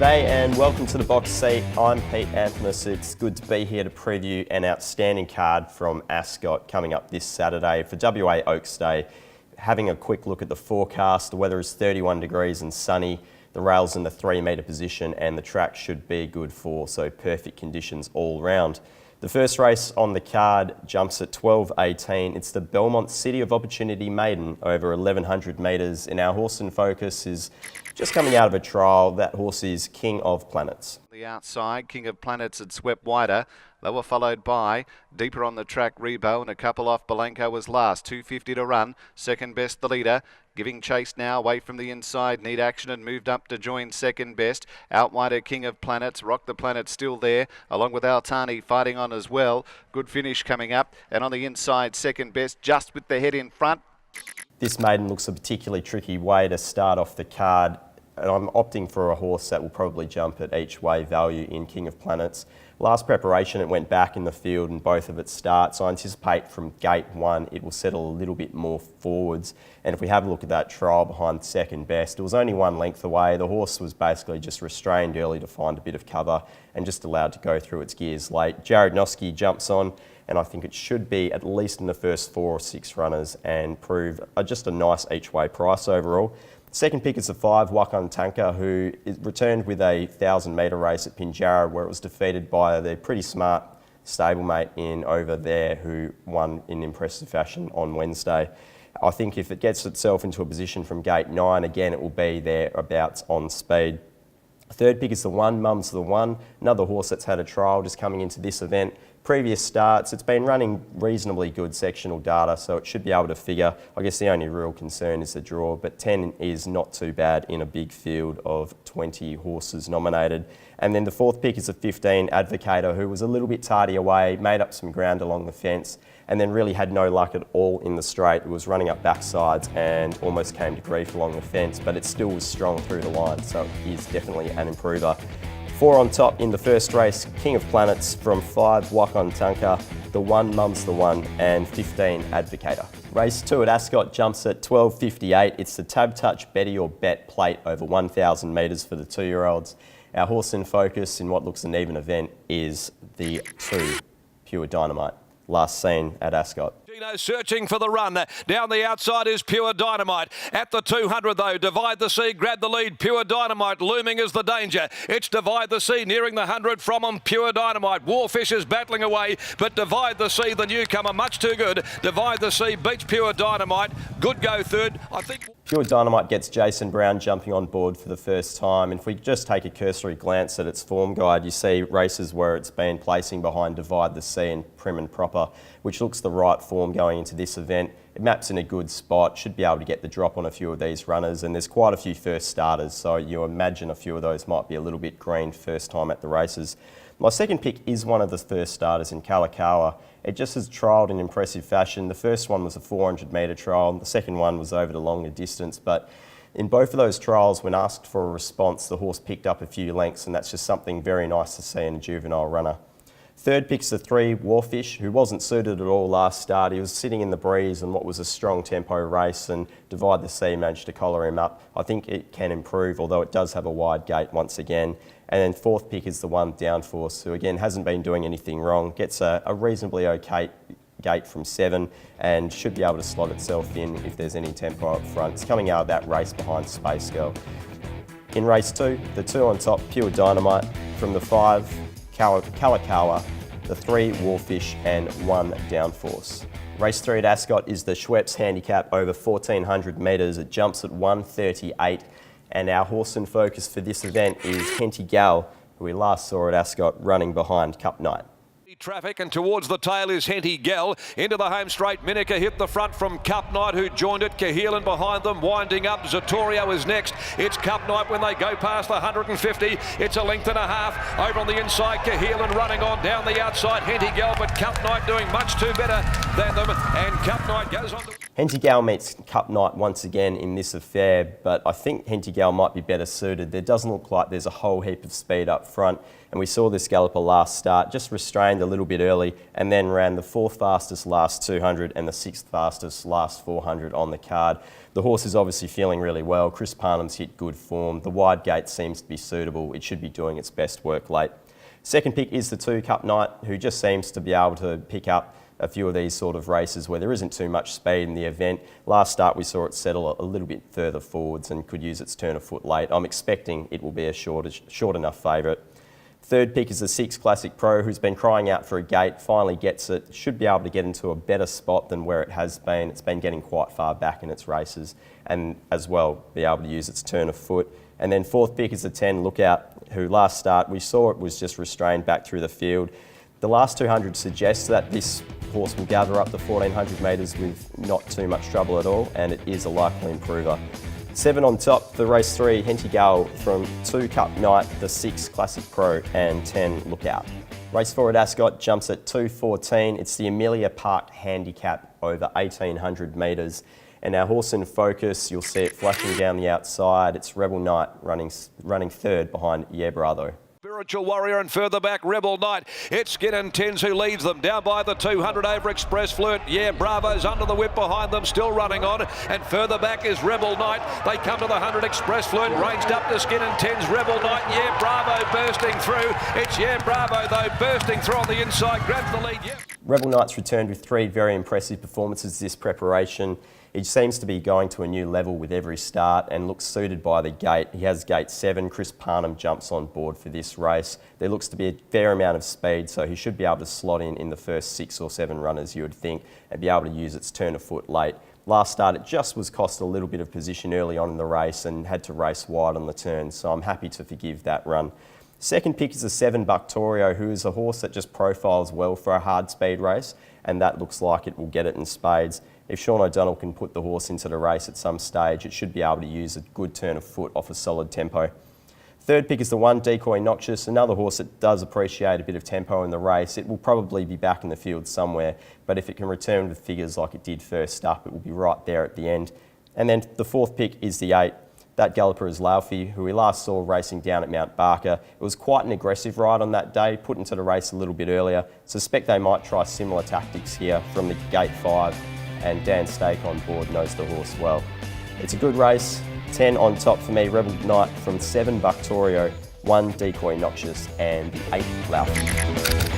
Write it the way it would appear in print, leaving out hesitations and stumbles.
G'day and welcome to the Box Seat. I'm Pete Anthony. It's good to be here to preview an outstanding card from Ascot coming up this Saturday for WA Oaks Day. Having a quick look at the forecast, the weather is 31 degrees and sunny. The rail's in the 3 metre position and the track should be good for, so perfect conditions all round. The first race on the card jumps at 12:18. It's the Belmont City of Opportunity Maiden over 1100 metres, and our horse in focus is just coming out of a trial. That horse is King of Planets. The outside, King of Planets had swept wider. They were followed by deeper on the track, Rebo, and a couple off. Belenko was last, 250 to run. Second best, the leader. Giving chase now away from the inside. Need Action and moved up to join second best. Out wider, King of Planets. Rock the Planet still there, along with Altani fighting on as well. Good finish coming up. And on the inside, second best, just with the head in front. This maiden looks a particularly tricky way to start off the card, and I'm opting for a horse that will probably jump at each way value in King of Planets. Last preparation, it went back in the field in both of its starts. I anticipate from gate 1 it will settle a little bit more forwards, and if we have a look at that trial behind second best, it was only 1 length away. The horse was basically just restrained early to find a bit of cover and just allowed to go through its gears late. Jared Noski jumps on, and I think it should be at least in the first 4 or 6 runners and prove just a nice each way price overall. Second pick is the 5, Wakan Tanka, who returned with a 1,000 metre race at Pinjarra, where it was defeated by the pretty smart stablemate in over there, who won in impressive fashion on Wednesday. I think if it gets itself into a position from gate 9, again, it will be thereabouts on speed. Third pick is the 1, Mum's the One, another horse that's had a trial just coming into this event. Previous starts, it's been running reasonably good sectional data, so it should be able to figure. I guess the only real concern is the draw, but 10 is not too bad in a big field of 20 horses nominated. And then the fourth pick is a 15, Advocator, who was a little bit tardy away, made up some ground along the fence, and then really had no luck at all in the straight. It was running up backsides and almost came to grief along the fence, but it still was strong through the line, so it is definitely an improver. 4 on top in the first race, King of Planets from 5, Wakan Tanka, the 1, Mum's the One, and 15, Advocator. Race 2 at Ascot jumps at 12:58. It's the Tab Touch Betty or Bet plate over 1,000 metres for the 2-year-olds. Our horse in focus in what looks an even event is the 2, Pure Dynamite, last seen at Ascot. Searching for the run. Down the outside is Pure Dynamite. At the 200 though, Divide the Sea grabbed the lead. Pure Dynamite looming as the danger. It's Divide the Sea nearing the 100 from him. Pure Dynamite. Warfish is battling away, but Divide the Sea, the newcomer, much too good. Divide the Sea beats Pure Dynamite. Good go third. I think Pure Dynamite gets Jason Brown jumping on board for the first time. If we just take a cursory glance at its form guide, you see races where it's been placing behind Divide the Sea and Prim and Proper, which looks the right form going into this event. It maps in a good spot, should be able to get the drop on a few of these runners, and there's quite a few first starters, so you imagine a few of those might be a little bit green first time at the races. My second pick is one of the first starters in Kalakaua. It just has trialled in impressive fashion. The first one was a 400 metre trial, the second one was over the longer distance, but in both of those trials, when asked for a response, the horse picked up a few lengths, and that's just something very nice to see in a juvenile runner. Third pick's the 3, Warfish, who wasn't suited at all last start. He was sitting in the breeze in what was a strong tempo race, and Divide the Sea managed to collar him up. I think it can improve, although it does have a wide gate once again. And then fourth pick is the 1, Downforce, who again hasn't been doing anything wrong. Gets a reasonably okay gate from 7 and should be able to slot itself in if there's any tempo up front. It's coming out of that race behind Space Girl. In race 2, the 2 on top, Pure Dynamite, from the 5, Kalakaua, the 3, Warfish, and 1, Downforce. Race 3 at Ascot is the Schweppes Handicap over 1,400 metres. It jumps at 1:38, and our horse in focus for this event is Henty Gal, who we last saw at Ascot running behind Cup Night. Traffic, and towards the tail is Henty Gell. Into the home straight, Minica hit the front from Cup Night, who joined it. Cahelan behind them, winding up. Zatorio is next. It's Cup Night when they go past the 150. It's a length and a half. Over on the inside, Cahelan running on down the outside. Henty Gell, but Cup Night doing much too better than them. And Cup Night goes on to... Henty Gal meets Cup Night once again in this affair, but I think Henty Gal might be better suited. There doesn't look like there's a whole heap of speed up front, and we saw this galloper last start, just restrained a little bit early and then ran the 4th fastest last 200 and the 6th fastest last 400 on the card. The horse is obviously feeling really well. Chris Parnham's hit good form. The wide gate seems to be suitable. It should be doing its best work late. Second pick is the 2 Cup Night, who just seems to be able to pick up a few of these sort of races where there isn't too much speed in the event. Last start we saw it settle a little bit further forwards and could use its turn of foot late. I'm expecting it will be a short enough favourite. Third pick is the 6 Classic Pro, who's been crying out for a gate, finally gets it, should be able to get into a better spot than where it has been. It's been getting quite far back in its races and as well be able to use its turn of foot. And then fourth pick is the 10 Lookout, who last start we saw it was just restrained back through the field. The last 200 suggests that this horse will gather up the 1400 metres with not too much trouble at all, and it is a likely improver. 7 on top for race 3, Henty Gal from 2 Cup Night, the 6 Classic Pro and 10 Lookout. Race 4 at Ascot jumps at 2:14. It's the Amelia Park Handicap over 1800 metres. And our horse in focus, you'll see it flashing down the outside. It's Rebel Knight running third behind Yeah Bravo. Spiritual Warrior and further back Rebel Knight. It's Skin and Tens who leads them down by the 200 over Express Flirt. Yeah, Bravo's under the whip behind them, still running on. And further back is Rebel Knight. They come to the 100 Express Flirt, ranged up to Skin and Tens. Rebel Knight, Yeah Bravo bursting through. It's Yeah Bravo though bursting through on the inside, grabs the lead. Yeah. Rebel Knight's returned with 3 very impressive performances this preparation. He seems to be going to a new level with every start and looks suited by the gate. He has gate 7. Chris Parnham jumps on board for this race. There looks to be a fair amount of speed, so he should be able to slot in the first 6 or 7 runners, you would think, and be able to use its turn of foot late. Last start, it just was cost a little bit of position early on in the race and had to race wide on the turn, so I'm happy to forgive that run. Second pick is the 7 Buctorio, who is a horse that just profiles well for a hard speed race, and that looks like it will get it in spades. If Sean O'Donnell can put the horse into the race at some stage, it should be able to use a good turn of foot off a solid tempo. Third pick is the 1 Decoy Noxious, another horse that does appreciate a bit of tempo in the race. It will probably be back in the field somewhere, but if it can return with figures like it did first up, it will be right there at the end. And then the 4th pick is the 8. That galloper is Laufey, who we last saw racing down at Mount Barker. It was quite an aggressive ride on that day, put into the race a little bit earlier. Suspect they might try similar tactics here from the gate 5, and Dan Stake on board knows the horse well. It's a good race. 10 on top for me, Rebel Knight from 7 Buctorio, 1 Decoy Noxious and the 8 Laufey.